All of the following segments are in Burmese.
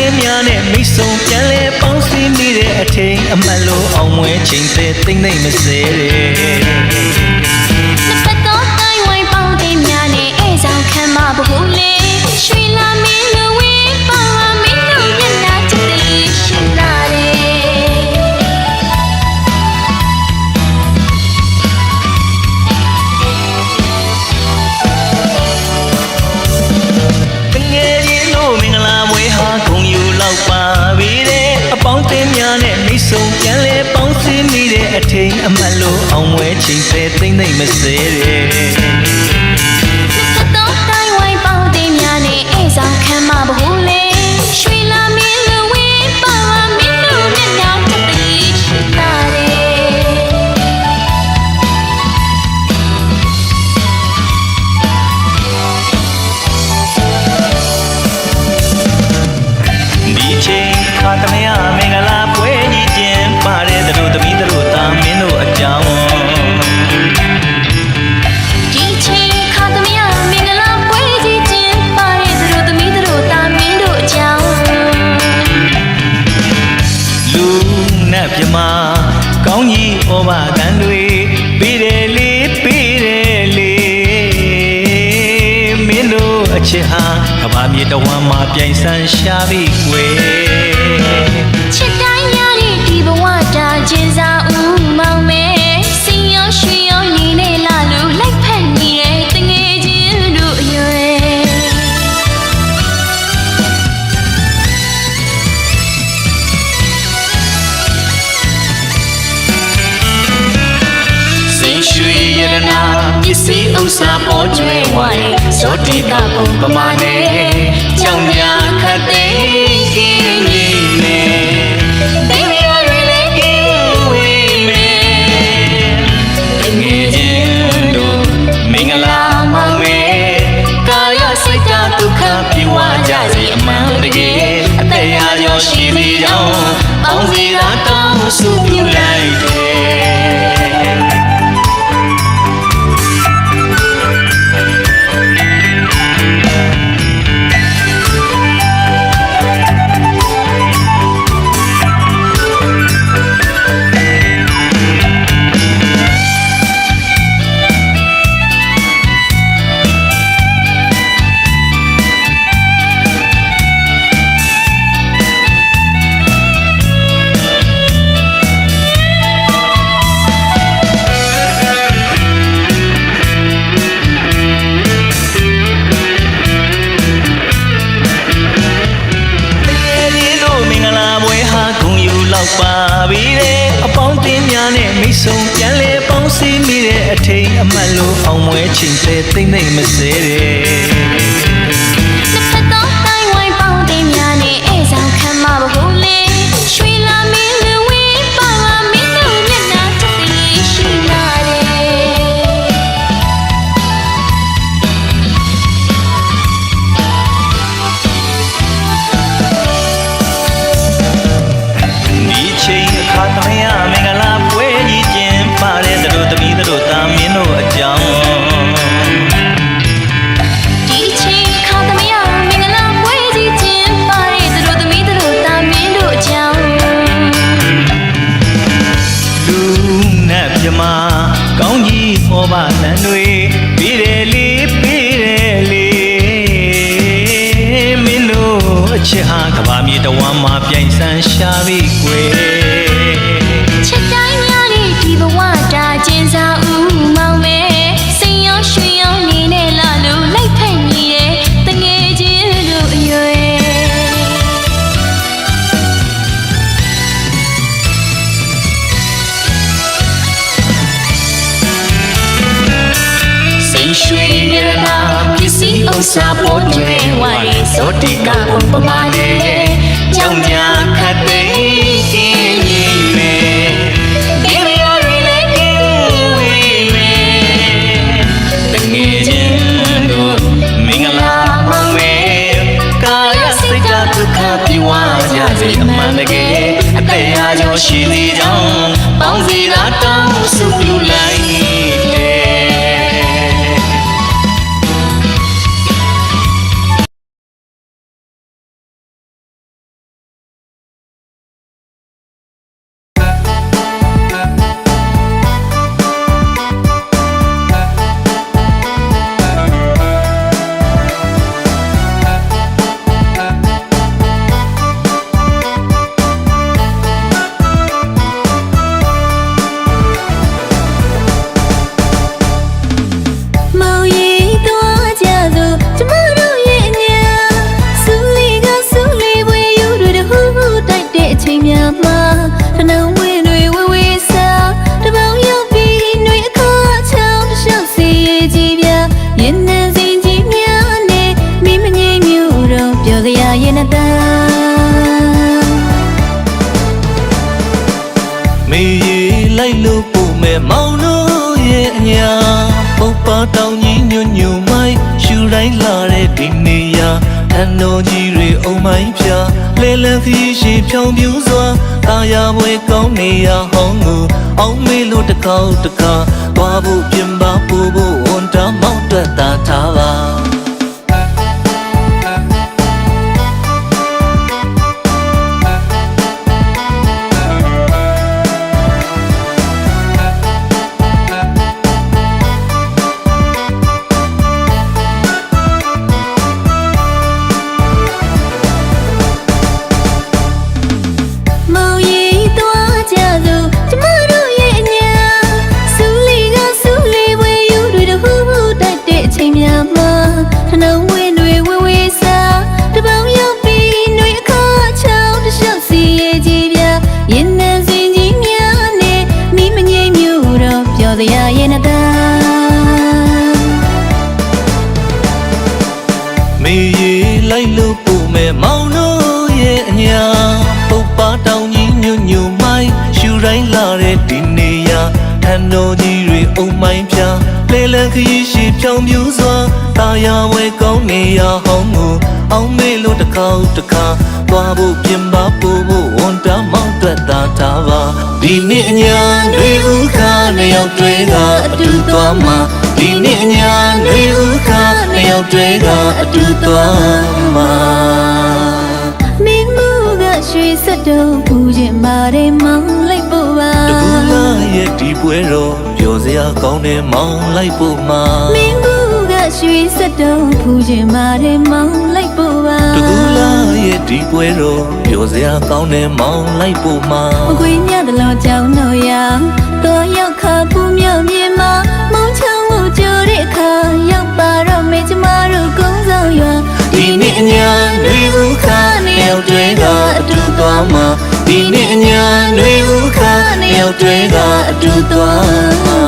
တင်းများနဲ့မိတ်ဆုံပြန်လဲပေါင်းစည်းမိတဲ့အထင်အမှန်လို့အောင်မွဲချိန်သေးသိမ့်သိမ့်မစဲတဲ့နှစ်ပတ်တော့တိုင်းဝိုင်းပေါင်းတင်းများနဲ့အဲဆောင်ခံမဘူးလေရွှေလာမင်းလူဝေးပါမင်းတို့မျက်နှာချစ်တဲ့ရှိလာတယ်ပြန်လဲပေါင်းစည်းမိတဲ့အထင်အမှန်လို့အောင်မွဲချိန်သေးသိမ့်သိမ့်မစဲတဲ့နှစ်တော့တိုင်းဝိုင်းပေါင်းတင်းများနဲ့အဲဆောင်ခံမဘူးလေရွှေလာမင်းလူဝေးပါမင်းတို့မျက်နှာချစ်တဲ့ရှိလာတယ်ဒီချိန်ခါသမယမင်္ဂလာပွဲကြီးကျင်းပါတယ်တို့သမီးတို့သားမင်းတို့အကြောင်းဒီချိန်ခါသမယမင်္ဂလာပွဲကြီးကျင်းပါတယ်တို့သမီးတို့သားမင်းတို့အကြောင်းလူနဲ့ပြမကောင်းကြီးဩဘာတန်တွေပြီးတယ်လေပြီးတယ်လေမင်းတို့အချစ်ဟာကဘာမြေတဝမ်းမှာပြိုင်ဆန်းရှာပြီးွယ်ချစ်တိုင်းရတဲ့ဒီဘဝတာကျင်စာဦးမောင်မဲစင်ရောရွှေရောနေနေလာလို့လိုက်ဖက်နေတဲ့တငယ်ချင်းတို့အရွယ်စင်ရွှေရတနာပစ္စည်းဥစ္စာပေါ်ကျွဲဝိုင်းဇောတိကဘုံပမာနဲ့ကြောင်ညာခတ်သိကင်းနေရှိပြီးတော့ပေါင်းစည်းတာတောင်းစုပြုလိုက်ပါပြီးတဲ့အပေါင်းတင်းများနဲ့မိတ်ဆုံပြန်လဲပေါင်းစည်းမိတဲ့အထင်အမှန်လို့အောင်မွဲချိန်သေးသိမ့်သိမ့်မစဲတဲ့နှစ်တော့တိုင်းဝိုင်းပေါင်းတင်းများနဲ့အဲဆောင်ခံမဘူးလေရွှေလာမင်းလူဝေးပါမင်းတို့မျက်နှာချစ်တဲ့ရှိလာခါသမယမင်္ဂလာပွဲကြီးကျင်းပါတယ်တို့သမီးတို့သားမင်းတို့အကြောင်းဒီချိန်ခါသမယမင်္ဂလာပွဲကြီးကျင်းပါတယ်တို့သမီးတို့သားမင်းတို့အကြောင်းလူနဲ့ပြမကောင်းကြီးဩဘာတန်တွေပြီးတယ်လေပြီးတယ်လေမင်းတို့အချစ်ဟာကဘာမြေတဝမ်းမှာပြိုင်ဆန်းရှာပြီးွယ်ချစ်တိုင်းများတဲ့ဒီဘဝတာကျင်စာဦးမောင်မဲစင်ရောရွှေရောနေနေလာလို့လိုက်ဖက်နေတဲ့တငယ်ချင်းတို့အရွယ်စင်ရွှေရတနာပစ္စည်းဥစ္စာပေါ်ကျွဲဝိုင်းဇောတိကဘုံပမာနဲ့ကြောင်ညာခတ်သိကင်းနေမယ်ပြေဝါကြစေအမှန်တကယ်အသက်ရာကျော်ရှိသေးကြောင်းပေါင်းစည်းတာတောင်းစုပြုလိုက် မေးလိုက်လို့ပို့မယ်မောင်တို့ရဲ့အညာပုပ်ပါတောင်ကြီးညွညွမိုင်းရှူတိုင်းလာတဲ့ဒီနေရာထန်တော်ကြီးတွေအုံမိုင်းပြလဲလန်းခီးရှိဖြောင်းပြူစွာတာယာပွဲကောင်းနေရဟောင်းကိုအောင်မေးလို့တကောက်တခါသွားဖို့ပြင်ပါပို့ဖို့ဝန်တာမောက်တွက်တာထားပါမေးလိုက်လို့ပို့မယ်မောင်တို့ရဲ့အညာပုပ်ပါတောင်ကြီးညွညွမိုင်းရှူတိုင်းလာတဲ့ဒီနေရာထန်တော်ကြီးတွေအုံမိုင်းပြလဲလန်းခီးရှိဖြောင်းပြူစွာတာယာဝဲကောင်းနေရဟောင်းကိုအောင်မေးလို့တကောက်တခါသွားဖို့ပြင်ပါပို့ဖို့ဝန်တာမောက်တွက်တာထားပါဒီနေ့အညာတွေဥခါနှစ်ယောက်တွေကအတူသွားမှာဒီနေ့အညာတွေဥခါနှစ်ယောက်တွေကအတူသွားမှာမင်းမှုကရွှေစက်တုံးပူခြင်းပါတယ်မောင်းလိုက်ဖို့ပါတကူလာရဲ့ဒီပွဲတော်ပျော်စရာကောင်းတယ်မောင်းလိုက်ဖို့မှာမင်းမှုကရွှေစက်တုံးပူခြင်းပါတယ်မောင်းလိုက်ဖို့ပါတကူလာရဲ့ဒီပွဲတော်ပျော်စရာကောင်းတယ်မောင်းလိုက်ဖို့မှာမကွေးမြတ်တလောကြောင်းတော့ရတော့ရောက်ခါပူမြောက်မြေမှာမုံချောင်းကိုကြိုတဲ့အခါရောက်ပါတော့မေကျမတို့ကုန်းဆောင်ရွာဒီနေ့အညာတွေဥခါနှစ်ယောက်တွေကအတူသွားမှာဒီနေ့အညာတွေဥခါနှစ်ယောက်တွေကအတူသွားမှာ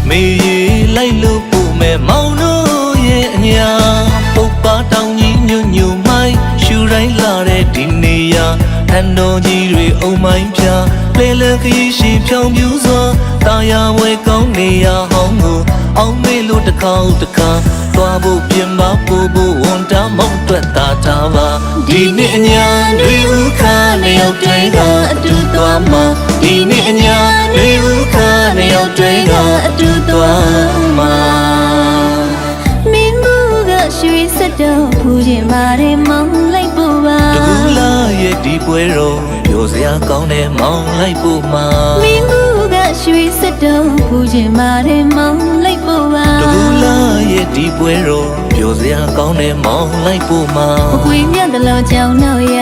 မေးလိုက်လို့ပို့မယ်မောင်တို့ရဲ့အညာပုပ်ပါတောင်ကြီးညွညွမိုင်းရှူတိုင်းလာတဲ့ဒီနေရာထန်တော်ကြီးတွေအုံမိုင်းပြလဲလန်းခီးရှိဖြောင်းပြူစွာတာယာဝဲကောင်းနေရဟောင်းကိုအောင်မေးလို့တကောက်တခါသွားဖို့ပြင်ပါပို့ဖို့ဝန်တာမောက်တွက်တာထားပါဒီနေ့အညာတွေဥခါနှစ်ယောက်တွေကအတူသွားမှာဒီနေ့အညာတွေဥခါနှစ်ယောက်တွေကအတူသွားမှာမင်းမှုကရွှေစက်တုံးပူခြင်းပါတယ်မောင်းလိုက်ဖို့ပါတကူလာရဲ့ဒီပွဲတော်ပျော်စရာကောင်းတယ်မောင်းလိုက်ဖို့မှာမင်းမှုကရွှေစက်တုံးပူခြင်းပါတယ်မောင်းလိုက်ဖို့ပါတကူလာရဲ့ဒီပွဲတော်ပျော်စရာကောင်းတယ်မောင်းလိုက်ဖို့မှာမကွေးမြတ်တလောကြောင်းတော့ရ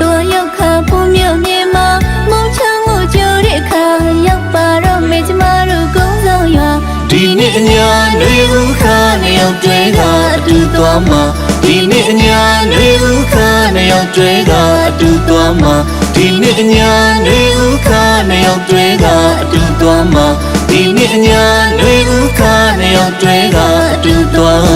တော့ရောက်ခါပူမြောက်မြေမှာမုံချောင်းကိုကြိုတဲ့အခါရောက်ပါတော့မေကျမတို့ကုန်းဆောင်ရွာဒီနေ့အညာတွေဥခါနှစ်ယောက်တွေကအတူသွားမှာဒီနေ့အညာတွေဥခါနှစ်ယောက်တွေကအတူသွားမှာဒီနေ့အညာတွေဥခါနှစ်ယောက်တွေကအတူသွားမှာဒီနေ့အညာတွေဥခါနှစ်ယောက်တွေကအတူသွား